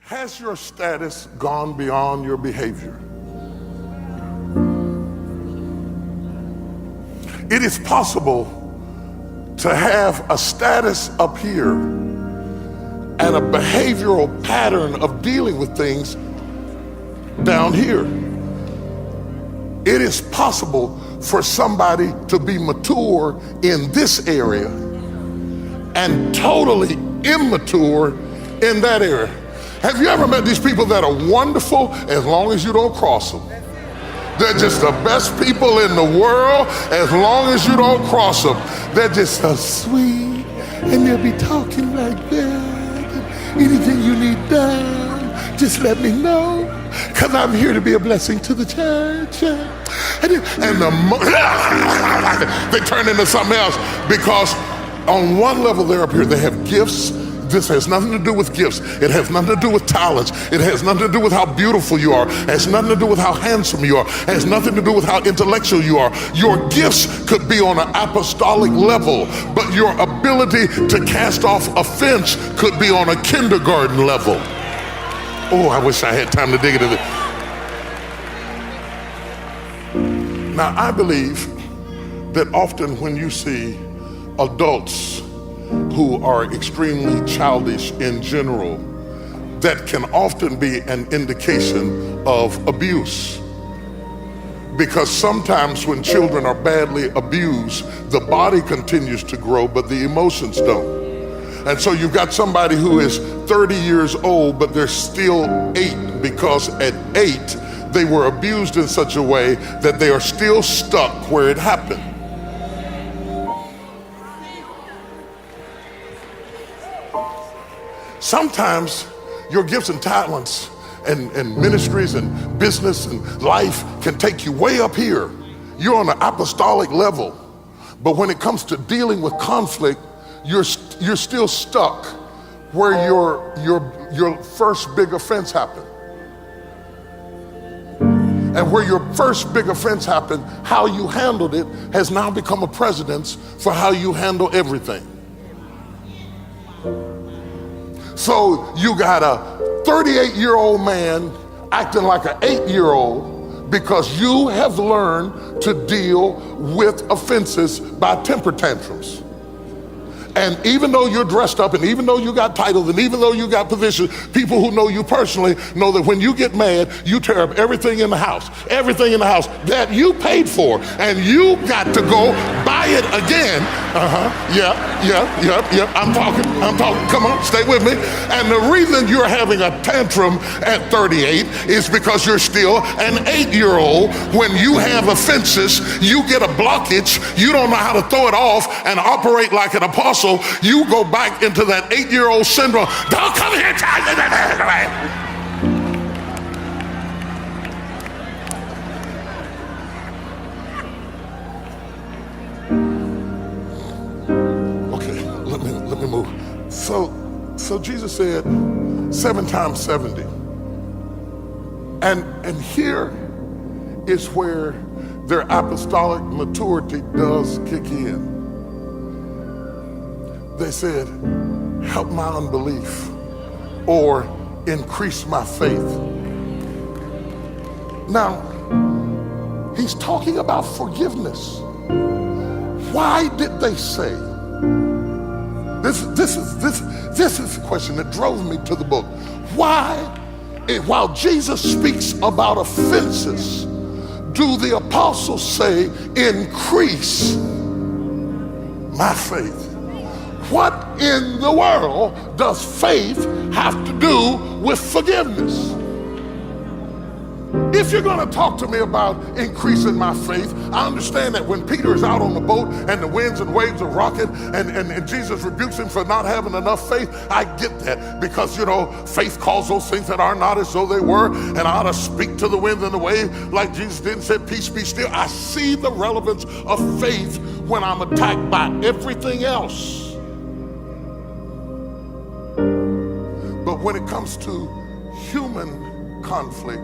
Has your status gone beyond your behavior? It is possible to have a status up here and a behavioral pattern of dealing with things down here. It is possible for somebody to be mature in this area and totally immature in that area. Have you ever met these people that are wonderful as long as you don't cross them? They're just the best people in the world as long as you don't cross them. They're just so sweet, and they'll be talking like that. Anything you need done, just let me know, because I'm here to be a blessing to the church. And they turn into something else, because on one level they're up here, they have gifts. This has nothing to do with gifts. It has nothing to do with talents. It has nothing to do with how beautiful you are. It has nothing to do with how handsome you are. It has nothing to do with how intellectual you are. Your gifts could be on an apostolic level, but your ability to cast off offense could be on a kindergarten level. Oh, I wish I had time to dig into this. Now, I believe that often when you see adults who are extremely childish in general, that can often be an indication of abuse. Because sometimes when children are badly abused, the body continues to grow, but the emotions don't. And so you've got somebody who is 30 years old, but they're still 8, because at 8, they were abused in such a way that they are still stuck where it happened. Sometimes your gifts and talents and ministries and business and life can take you way up here. You're on an apostolic level. But when it comes to dealing with conflict, you're still stuck where your first big offense happened. And where your first big offense happened, how you handled it has now become a precedence for how you handle everything. So you got a 38-year-old man acting like an 8-year-old because you have learned to deal with offenses by temper tantrums. And even though you're dressed up, and even though you got titles, and even though you got positions, people who know you personally know that when you get mad, you tear up everything in the house that you paid for, and you got to go buy it again. Yeah. I'm talking. Come on, stay with me. And the reason you're having a tantrum at 38 is because you're still an 8-year-old. When you have offenses, you get a blockage. You don't know how to throw it off and operate like an apostle. You go back into that 8-year-old syndrome. Don't come here. Okay, let me move. So Jesus said 7 times 70. And here is where their apostolic maturity does kick in. They said, help my unbelief, or increase my faith. Now, he's talking about forgiveness. Why did they say? This is the question that drove me to the book. Why, while Jesus speaks about offenses, do the apostles say, increase my faith? What in the world does faith have to do with forgiveness? If you're going to talk to me about increasing my faith, I understand that when Peter is out on the boat and the winds and waves are rocking and Jesus rebukes him for not having enough faith, I get that, because, faith calls those things that are not as though they were, and I ought to speak to the wind and the wave like Jesus did and said, peace be still. I see the relevance of faith when I'm attacked by everything else. But when it comes to human conflict,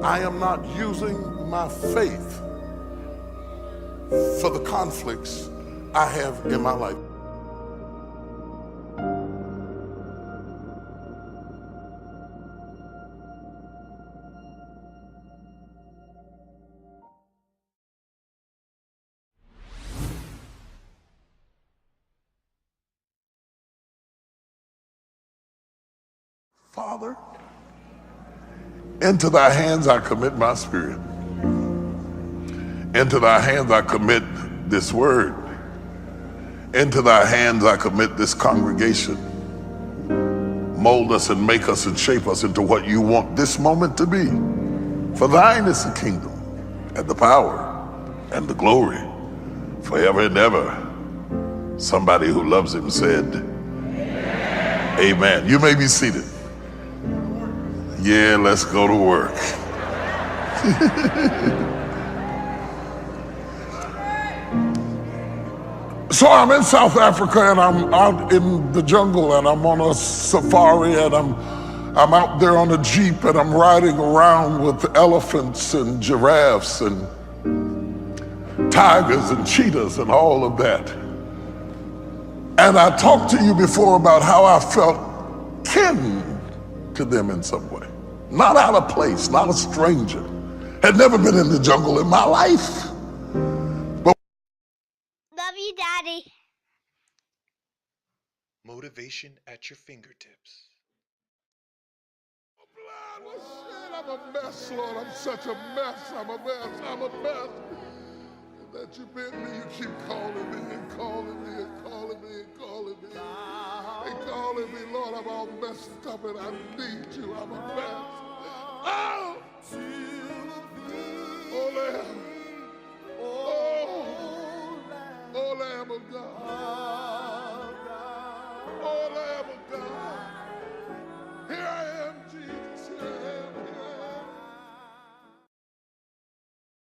I am not using my faith for the conflicts I have in my life. Father, into thy hands I commit my spirit. Into thy hands I commit this word. Into thy hands I commit this congregation. Mold us and make us and shape us into what you want this moment to be. For thine is the kingdom and the power and the glory forever and ever. Somebody who loves him said, amen. You may be seated. Yeah, let's go to work. So I'm in South Africa and I'm out in the jungle and I'm on a safari and I'm out there on a Jeep and I'm riding around with elephants and giraffes and tigers and cheetahs and all of that. And I talked to you before about how I felt kin to them in some way. Not out of place, not a stranger. Had never been in the jungle in my life. Love you, Daddy. Motivation at your fingertips. I'm a mess, Lord. I'm such a mess. I'm a mess. I'm a mess. That you've been me, you keep calling me and calling me and calling me and calling me and calling me, Lord. I'm all messed up and I need you. I'm a mess. Oh, oh Lamb. Oh, Lamb of God. Oh, Lamb of God.